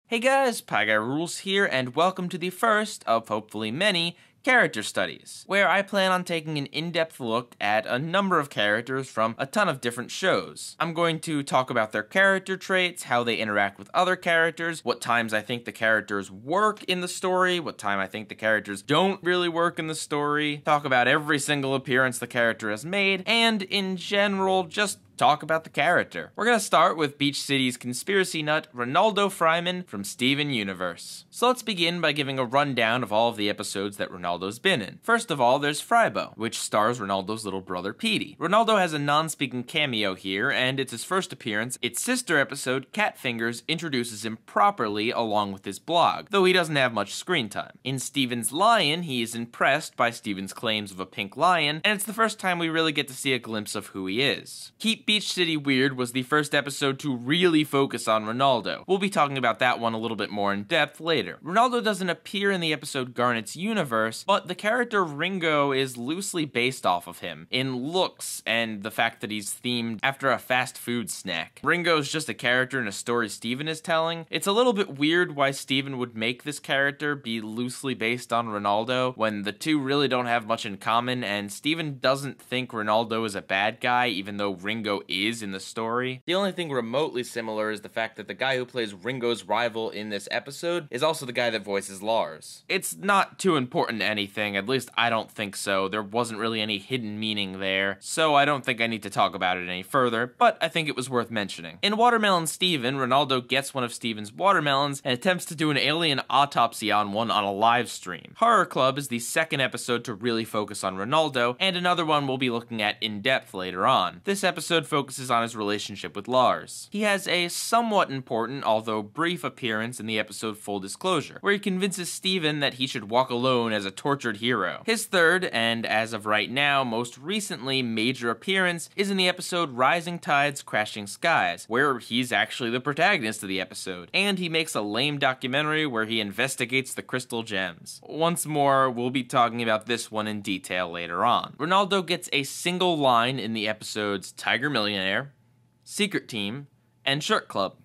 Hey guys, PIEGUYRULZ here, and welcome to the first of hopefully many character studies, where I plan on taking an in-depth look at a number of characters from a ton of different shows. I'm going to talk about their character traits, how they interact with other characters, what times I think the characters work in the story, what time I think the characters don't really work in the story, talk about every single appearance the character has made, and in general, just talk about the character. We're gonna start with Beach City's conspiracy nut, Ronaldo Fryman from Steven Universe. So let's begin by giving a rundown of all of the episodes that Ronaldo's been in. First of all, there's Frybo, which stars Ronaldo's little brother Petey. Ronaldo has a non-speaking cameo here, and it's his first appearance. Its sister episode, Catfingers, introduces him properly along with his blog, though he doesn't have much screen time. In Steven's Lion, he is impressed by Steven's claims of a pink lion, and it's the first time we really get to see a glimpse of who he is. Keep Beach City Weird was the first episode to really focus on Ronaldo. We'll be talking about that one a little bit more in depth later. Ronaldo doesn't appear in the episode Garnet's Universe, but the character Ringo is loosely based off of him, in looks and the fact that he's themed after a fast food snack. Ringo's just a character in a story Steven is telling. It's a little bit weird why Steven would make this character be loosely based on Ronaldo, when the two really don't have much in common, and Steven doesn't think Ronaldo is a bad guy, even though Ringo is in the story. The only thing remotely similar is the fact that the guy who plays Ringo's rival in this episode is also the guy that voices Lars. It's not too important to anything, at least I don't think so. There wasn't really any hidden meaning there, so I don't think I need to talk about it any further, but I think it was worth mentioning. In Watermelon Steven, Ronaldo gets one of Steven's watermelons and attempts to do an alien autopsy on one on a live stream. Horror Club is the second episode to really focus on Ronaldo, and another one we'll be looking at in depth later on. This episode focuses on his relationship with Lars. He has a somewhat important, although brief, appearance in the episode Full Disclosure, where he convinces Steven that he should walk alone as a tortured hero. His third, and as of right now, most recently major appearance is in the episode Rising Tides, Crashing Skies, where he's actually the protagonist of the episode, and he makes a lame documentary where he investigates the crystal gems. Once more, we'll be talking about this one in detail later on. Ronaldo gets a single line in the episodes Tiger Millionaire, Secret Team, and Shirt Club.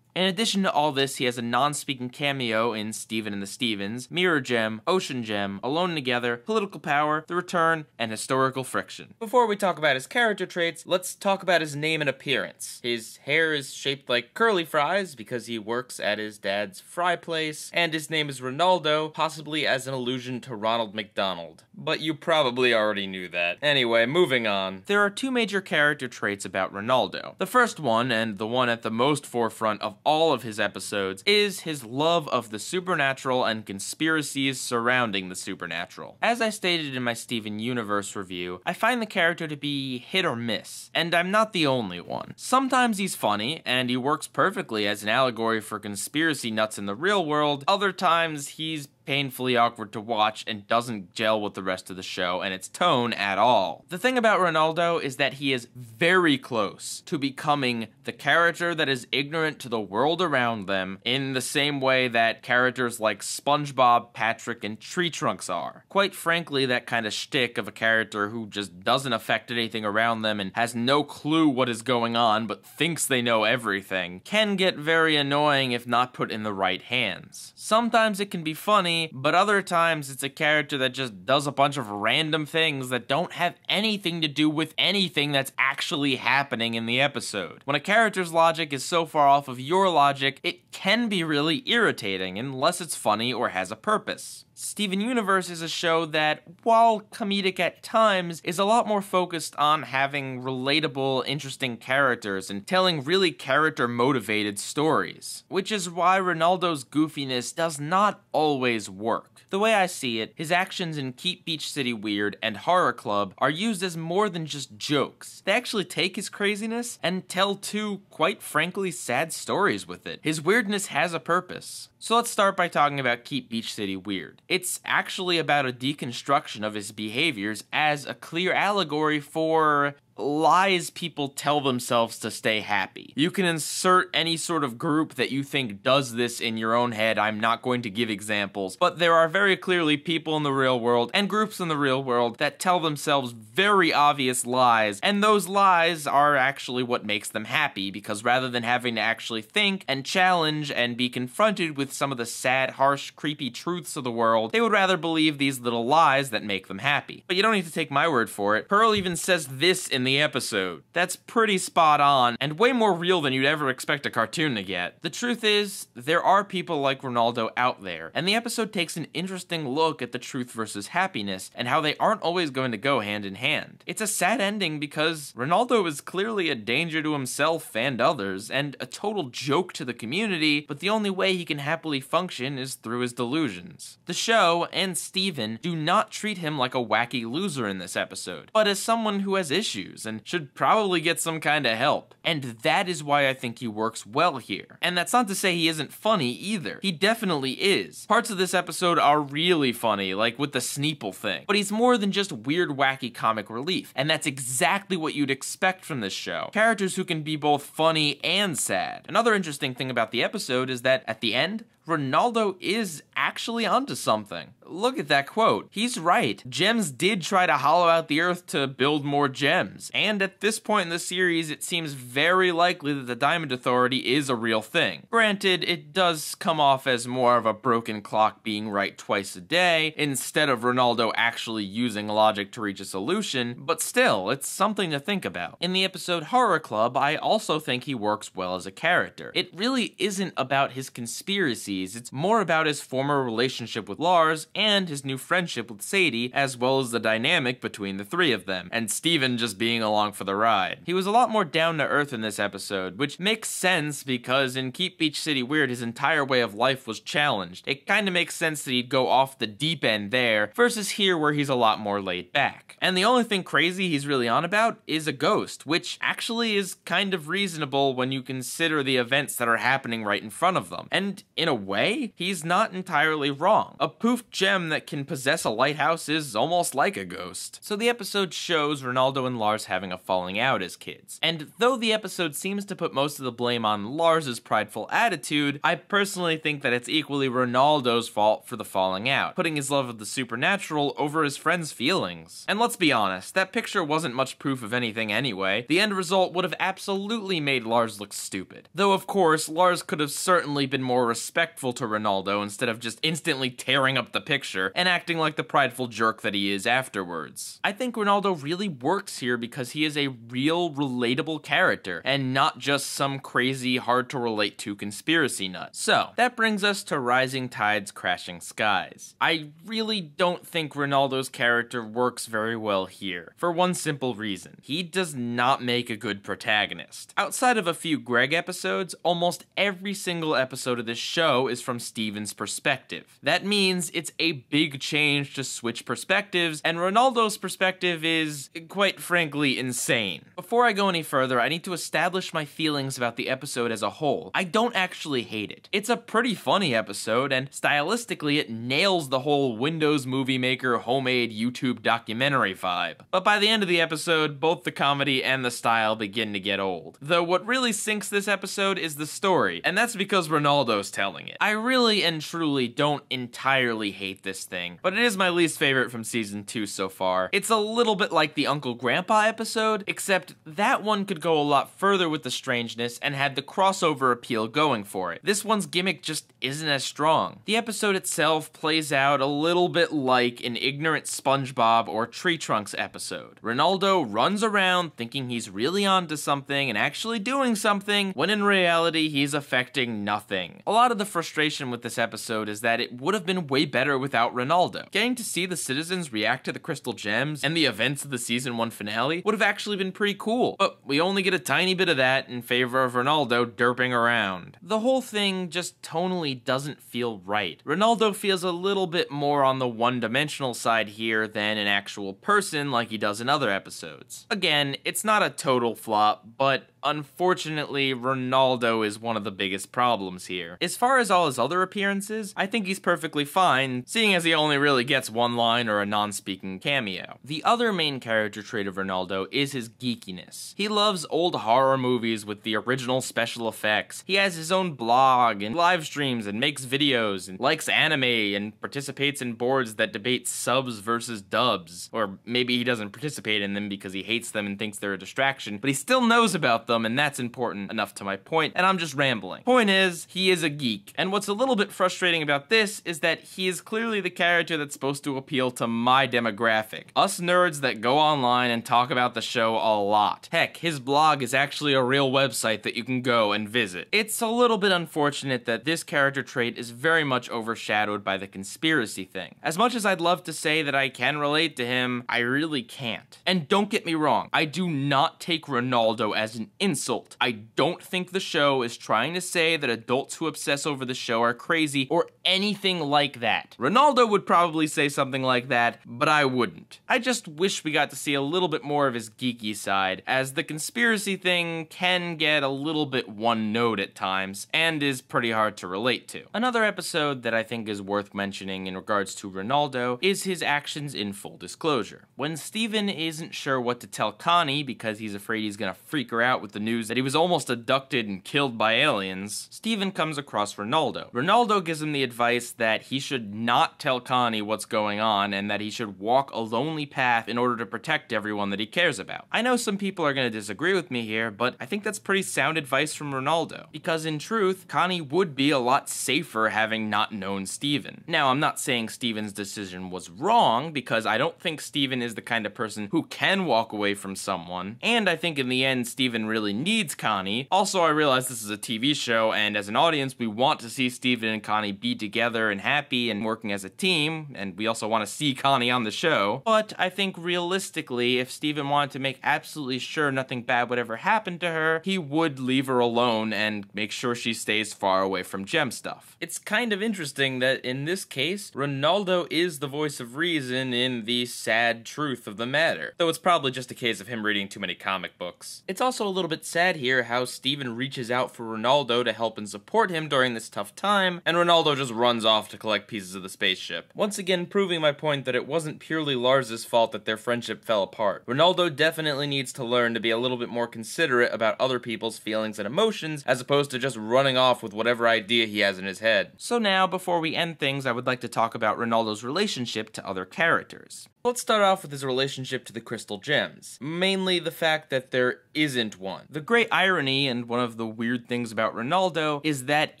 In addition to all this, he has a non-speaking cameo in Steven and the Stevens, Mirror Gem, Ocean Gem, Alone Together, Political Power, The Return, and Historical Friction. Before we talk about his character traits, let's talk about his name and appearance. His hair is shaped like curly fries because he works at his dad's fry place, and his name is Ronaldo, possibly as an allusion to Ronald McDonald. But you probably already knew that. Anyway, moving on. There are two major character traits about Ronaldo. The first one, and the one at the most forefront of all of his episodes, is his love of the supernatural and conspiracies surrounding the supernatural. As I stated in my Steven Universe review, I find the character to be hit or miss, and I'm not the only one. Sometimes he's funny, and he works perfectly as an allegory for conspiracy nuts in the real world. Other times, he's painfully awkward to watch and doesn't gel with the rest of the show and its tone at all. The thing about Ronaldo is that he is very close to becoming the character that is ignorant to the world around them, in the same way that characters like SpongeBob, Patrick, and Tree Trunks are. Quite frankly, that kind of shtick of a character who just doesn't affect anything around them and has no clue what is going on but thinks they know everything can get very annoying if not put in the right hands. Sometimes it can be funny, but other times it's a character that just does a bunch of random things that don't have anything to do with anything that's actually happening in the episode. When a character's logic is so far off of your logic, it can be really irritating unless it's funny or has a purpose. Steven Universe is a show that, while comedic at times, is a lot more focused on having relatable, interesting characters and telling really character-motivated stories, which is why Ronaldo's goofiness does not always work. The way I see it, his actions in Keep Beach City Weird and Horror Club are used as more than just jokes. They actually take his craziness and tell two, quite frankly, sad stories with it. His weirdness has a purpose. So let's start by talking about Keep Beach City Weird. It's actually about a deconstruction of his behaviors as a clear allegory for lies people tell themselves to stay happy. You can insert any sort of group that you think does this in your own head. I'm not going to give examples, but there are very clearly people in the real world and groups in the real world that tell themselves very obvious lies, and those lies are actually what makes them happy, because rather than having to actually think and challenge and be confronted with some of the sad, harsh, creepy truths of the world, they would rather believe these little lies that make them happy. But you don't need to take my word for it. Pearl even says this in the episode. That's pretty spot on, and way more real than you'd ever expect a cartoon to get. The truth is, there are people like Ronaldo out there, and the episode takes an interesting look at the truth versus happiness, and how they aren't always going to go hand in hand. It's a sad ending because Ronaldo is clearly a danger to himself and others, and a total joke to the community, but the only way he can happily function is through his delusions. The show, and Steven, do not treat him like a wacky loser in this episode, but as someone who has issues and should probably get some kind of help. And that is why I think he works well here. And that's not to say he isn't funny either. He definitely is. Parts of this episode are really funny, like with the sneople thing. But he's more than just weird, wacky comic relief, and that's exactly what you'd expect from this show. Characters who can be both funny and sad. Another interesting thing about the episode is that at the end, Ronaldo is actually onto something. Look at that quote. He's right. Gems did try to hollow out the earth to build more gems. And at this point in the series, it seems very likely that the Diamond Authority is a real thing. Granted, it does come off as more of a broken clock being right twice a day, instead of Ronaldo actually using logic to reach a solution, but still, it's something to think about. In the episode Horror Club, I also think he works well as a character. It really isn't about his conspiracy. It's more about his former relationship with Lars and his new friendship with Sadie, as well as the dynamic between the three of them, and Steven just being along for the ride. He was a lot more down to earth in this episode, which makes sense because in Keep Beach City Weird, his entire way of life was challenged. It kinda makes sense that he'd go off the deep end there, versus here where he's a lot more laid back. And the only thing crazy he's really on about is a ghost, which actually is kind of reasonable when you consider the events that are happening right in front of them. And in a way, he's not entirely wrong. A poofed gem that can possess a lighthouse is almost like a ghost. So the episode shows Ronaldo and Lars having a falling out as kids. And though the episode seems to put most of the blame on Lars's prideful attitude, I personally think that it's equally Ronaldo's fault for the falling out, putting his love of the supernatural over his friend's feelings. And let's be honest, that picture wasn't much proof of anything anyway. The end result would have absolutely made Lars look stupid. Though of course, Lars could have certainly been more respectful to Ronaldo instead of just instantly tearing up the picture and acting like the prideful jerk that he is afterwards. I think Ronaldo really works here because he is a real, relatable character, and not just some crazy, hard-to-relate to conspiracy nut. So, that brings us to Rising Tides, Crashing Skies. I really don't think Ronaldo's character works very well here, for one simple reason. He does not make a good protagonist. Outside of a few Greg episodes, almost every single episode of this show is from Steven's perspective. That means it's a big change to switch perspectives, and Ronaldo's perspective is, quite frankly, insane. Before I go any further, I need to establish my feelings about the episode as a whole. I don't actually hate it. It's a pretty funny episode, and stylistically it nails the whole Windows Movie Maker homemade YouTube documentary vibe. But by the end of the episode, both the comedy and the style begin to get old. Though what really sinks this episode is the story, and that's because Ronaldo's telling it. I really and truly don't entirely hate this thing, but it is my least favorite from season 2 so far. It's a little bit like the Uncle Grandpa episode, except that one could go a lot further with the strangeness and had the crossover appeal going for it. This one's gimmick just isn't as strong. The episode itself plays out a little bit like an ignorant SpongeBob or Tree Trunks episode. Ronaldo runs around thinking he's really onto something and actually doing something, when in reality he's affecting nothing. A lot of the frustration with this episode is that it would have been way better without Ronaldo. Getting to see the citizens react to the crystal gems and the events of the season 1 finale would have actually been pretty cool, but we only get a tiny bit of that in favor of Ronaldo derping around. The whole thing just tonally doesn't feel right. Ronaldo feels a little bit more on the one-dimensional side here than an actual person like he does in other episodes. Again, it's not a total flop, but unfortunately, Ronaldo is one of the biggest problems here. As far as all his other appearances, I think he's perfectly fine, seeing as he only really gets one line or a non-speaking cameo. The other main character trait of Ronaldo is his geekiness. He loves old horror movies with the original special effects. He has his own blog and live streams and makes videos and likes anime and participates in boards that debate subs versus dubs. Or maybe he doesn't participate in them because he hates them and thinks they're a distraction, but he still knows about them, and that's important enough to my point, and I'm just rambling. Point is, he is a geek, and what's a little bit frustrating about this is that he is clearly the character that's supposed to appeal to my demographic. Us nerds that go online and talk about the show a lot. Heck, his blog is actually a real website that you can go and visit. It's a little bit unfortunate that this character trait is very much overshadowed by the conspiracy thing. As much as I'd love to say that I can relate to him, I really can't. And don't get me wrong, I do not take Ronaldo as an insult. I don't think the show is trying to say that adults who obsess over the show are crazy or anything like that. Ronaldo would probably say something like that, but I wouldn't. I just wish we got to see a little bit more of his geeky side, as the conspiracy thing can get a little bit one note at times, and is pretty hard to relate to. Another episode that I think is worth mentioning in regards to Ronaldo is his actions in Full Disclosure. When Steven isn't sure what to tell Connie because he's afraid he's gonna freak her out with the news that he was almost abducted and killed by aliens, Steven comes across Ronaldo. Ronaldo gives him the advice that he should not tell Connie what's going on and that he should walk a lonely path in order to protect everyone that he cares about. I know some people are gonna disagree with me here, but I think that's pretty sound advice from Ronaldo, because in truth, Connie would be a lot safer having not known Steven. Now, I'm not saying Steven's decision was wrong, because I don't think Steven is the kind of person who can walk away from someone, and I think in the end, Steven really needs Connie. Also, I realize this is a TV show, and as an audience, we want to see Steven and Connie be together and happy and working as a team, and we also want to see Connie on the show. But I think realistically, if Steven wanted to make absolutely sure nothing bad would ever happen to her, he would leave her alone and make sure she stays far away from Gem stuff. It's kind of interesting that in this case, Ronaldo is the voice of reason in the sad truth of the matter, though it's probably just a case of him reading too many comic books. It's also a little bit sad here how Steven reaches out for Ronaldo to help and support him during this tough time, and Ronaldo just runs off to collect pieces of the spaceship. Once again proving my point that it wasn't purely Lars's fault that their friendship fell apart. Ronaldo definitely needs to learn to be a little bit more considerate about other people's feelings and emotions, as opposed to just running off with whatever idea he has in his head. So now, before we end things, I would like to talk about Ronaldo's relationship to other characters. Let's start off with his relationship to the crystal gems, mainly the fact that there isn't one. The great irony, and one of the weird things about Ronaldo, is that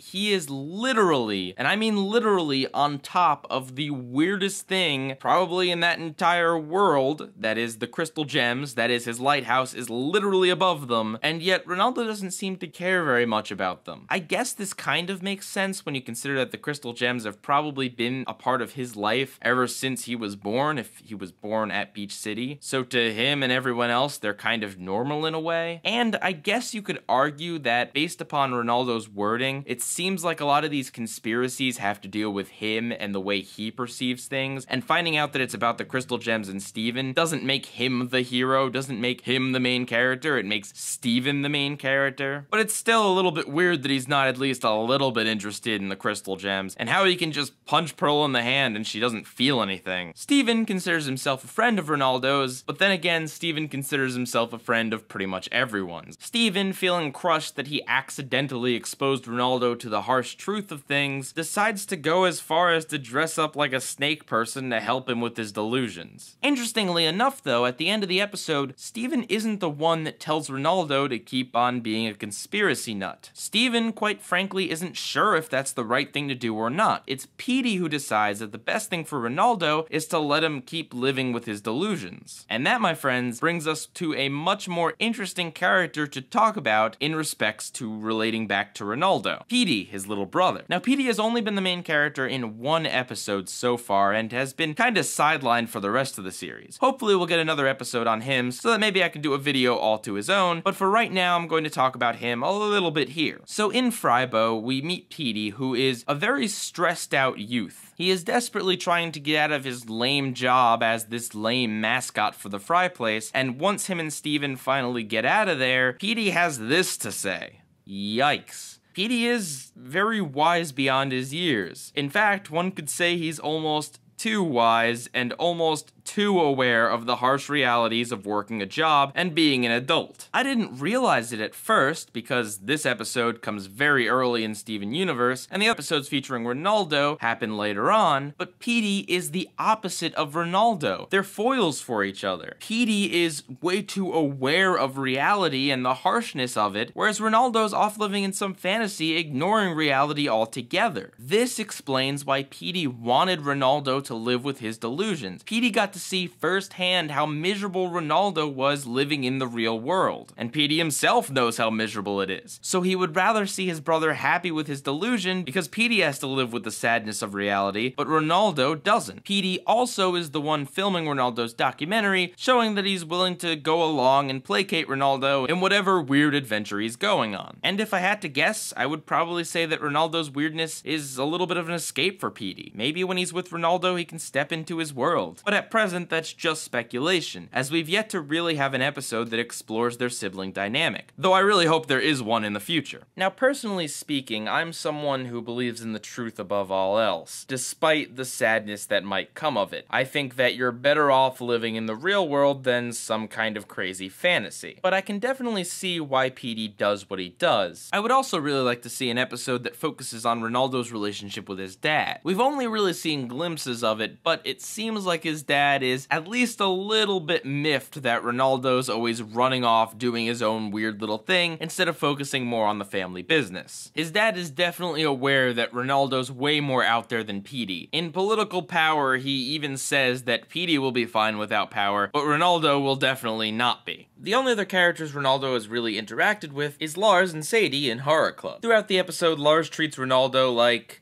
he is literally, and I mean literally, on top of the weirdest thing probably in that entire world, that is the crystal gems, that is his lighthouse, is literally above them, and yet Ronaldo doesn't seem to care very much about them. I guess this kind of makes sense when you consider that the crystal gems have probably been a part of his life ever since he was born, if he was born at Beach City. So to him and everyone else, they're kind of normal in a way. And I guess you could argue that based upon Ronaldo's wording, it seems like a lot of these conspiracies have to deal with him and the way he perceives things, and finding out that it's about the crystal gems and Steven doesn't make him the hero, doesn't make him the main character, it makes Steven the main character. But it's still a little bit weird that he's not at least a little bit interested in the crystal gems, and how he can just punch Pearl in the hand and she doesn't feel anything. Steven considers himself a friend of Ronaldo's, but then again, Steven considers himself a friend of pretty much everyone's. Steven, feeling crushed that he accidentally exposed Ronaldo to the harsh truth of things, decides to go as far as to dress up like a snake person to help him with his delusions. Interestingly enough though, at the end of the episode, Steven isn't the one that tells Ronaldo to keep on being a conspiracy nut. Steven, quite frankly, isn't sure if that's the right thing to do or not. It's Petey who decides that the best thing for Ronaldo is to let him keep living with his delusions. And that, my friends, brings us to a much more interesting character to talk about in respects to relating back to Ronaldo. Petey, his little brother. Now, Petey has only been the main character in one episode so far and has been kinda sidelined for the rest of the series. Hopefully we'll get another episode on him so that maybe I can do a video all to his own, but for right now I'm going to talk about him a little bit here. So in Frybo, we meet Petey, who is a very stressed out youth. He is desperately trying to get out of his lame job as this lame mascot for the Fry place, and once him and Steven finally get out of there, where Petey has this to say. Yikes. Petey is very wise beyond his years. In fact, one could say he's almost too wise and almost too aware of the harsh realities of working a job and being an adult. I didn't realize it at first because this episode comes very early in Steven Universe and the episodes featuring Ronaldo happen later on, but Petey is the opposite of Ronaldo. They're foils for each other. Petey is way too aware of reality and the harshness of it, whereas Ronaldo's off living in some fantasy, ignoring reality altogether. This explains why Petey wanted Ronaldo to live with his delusions. Petey got to see firsthand how miserable Ronaldo was living in the real world. And Petey himself knows how miserable it is. So he would rather see his brother happy with his delusion because Petey has to live with the sadness of reality, but Ronaldo doesn't. Petey also is the one filming Ronaldo's documentary, showing that he's willing to go along and placate Ronaldo in whatever weird adventure he's going on. And if I had to guess, I would probably say that Ronaldo's weirdness is a little bit of an escape for Petey. Maybe when he's with Ronaldo, he can step into his world. But at present, that's just speculation, as we've yet to really have an episode that explores their sibling dynamic, though I really hope there is one in the future. Now, personally speaking, I'm someone who believes in the truth above all else, despite the sadness that might come of it. I think that you're better off living in the real world than some kind of crazy fantasy, but I can definitely see why Petey does what he does. I would also really like to see an episode that focuses on Ronaldo's relationship with his dad. We've only really seen glimpses of it, but it seems like his dad is at least a little bit miffed that Ronaldo's always running off doing his own weird little thing instead of focusing more on the family business. His dad is definitely aware that Ronaldo's way more out there than Petey. In political power, he even says that Petey will be fine without power, but Ronaldo will definitely not be. The only other characters Ronaldo has really interacted with is Lars and Sadie in Horror Club. Throughout the episode, Lars treats Ronaldo like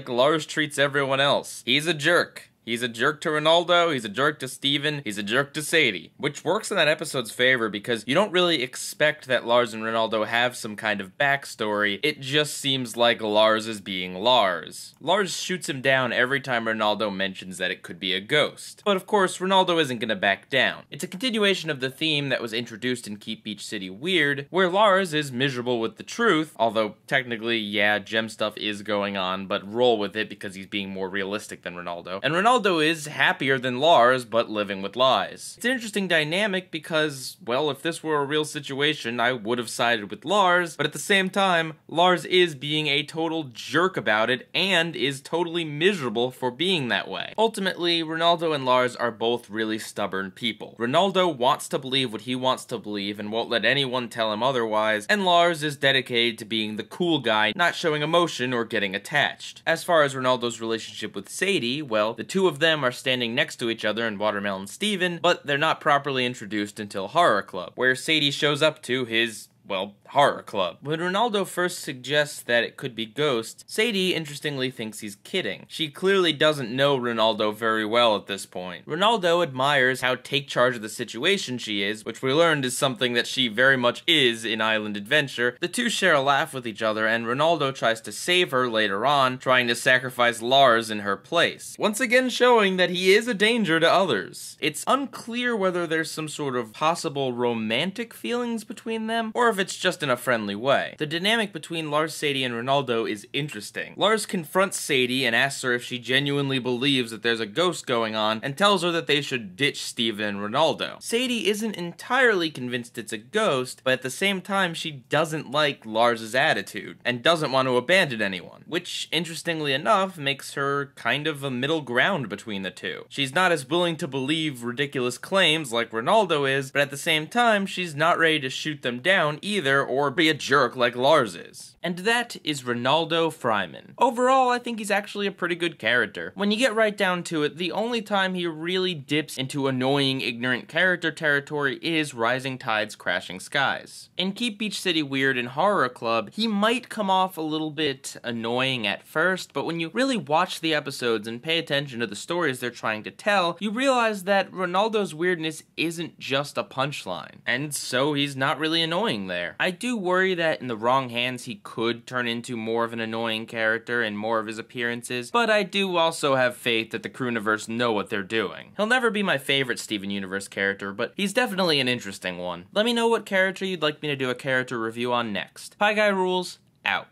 Lars treats everyone else. He's a jerk. He's a jerk to Ronaldo, he's a jerk to Steven, he's a jerk to Sadie. Which works in that episode's favor because you don't really expect that Lars and Ronaldo have some kind of backstory. It just seems like Lars is being Lars. Lars shoots him down every time Ronaldo mentions that it could be a ghost. But of course, Ronaldo isn't gonna back down. It's a continuation of the theme that was introduced in Keep Beach City Weird, where Lars is miserable with the truth, although technically, yeah, gem stuff is going on, but roll with it because he's being more realistic than Ronaldo. And Ronaldo is happier than Lars, but living with lies. It's an interesting dynamic because, well, if this were a real situation, I would have sided with Lars, but at the same time, Lars is being a total jerk about it and is totally miserable for being that way. Ultimately, Ronaldo and Lars are both really stubborn people. Ronaldo wants to believe what he wants to believe and won't let anyone tell him otherwise, and Lars is dedicated to being the cool guy, not showing emotion or getting attached. As far as Ronaldo's relationship with Sadie, well, the two of them are standing next to each other in Watermelon Steven, but they're not properly introduced until Horror Club, where Sadie shows up to his, well, Horror Club. When Ronaldo first suggests that it could be ghosts, Sadie interestingly thinks he's kidding. She clearly doesn't know Ronaldo very well at this point. Ronaldo admires how take charge of the situation she is, which we learned is something that she very much is in Island Adventure. The two share a laugh with each other, and Ronaldo tries to save her later on, trying to sacrifice Lars in her place. Once again showing that he is a danger to others. It's unclear whether there's some sort of possible romantic feelings between them, or if it's just in a friendly way. The dynamic between Lars, Sadie, and Ronaldo is interesting. Lars confronts Sadie and asks her if she genuinely believes that there's a ghost going on and tells her that they should ditch Steven and Ronaldo. Sadie isn't entirely convinced it's a ghost, but at the same time she doesn't like Lars's attitude and doesn't want to abandon anyone, which interestingly enough makes her kind of a middle ground between the two. She's not as willing to believe ridiculous claims like Ronaldo is, but at the same time she's not ready to shoot them down either or be a jerk like Lars is. And that is Ronaldo Fryman. Overall, I think he's actually a pretty good character. When you get right down to it, the only time he really dips into annoying, ignorant character territory is Rising Tides, Crashing Skies. In Keep Beach City Weird and Horror Club, he might come off a little bit annoying at first, but when you really watch the episodes and pay attention to the stories they're trying to tell, you realize that Ronaldo's weirdness isn't just a punchline, and so he's not really annoying there. there. I do worry that in the wrong hands he could turn into more of an annoying character in more of his appearances, but I do also have faith that the Crewniverse know what they're doing. He'll never be my favorite Steven Universe character, but he's definitely an interesting one. Let me know what character you'd like me to do a character review on next. PIEGUYRULZ, out.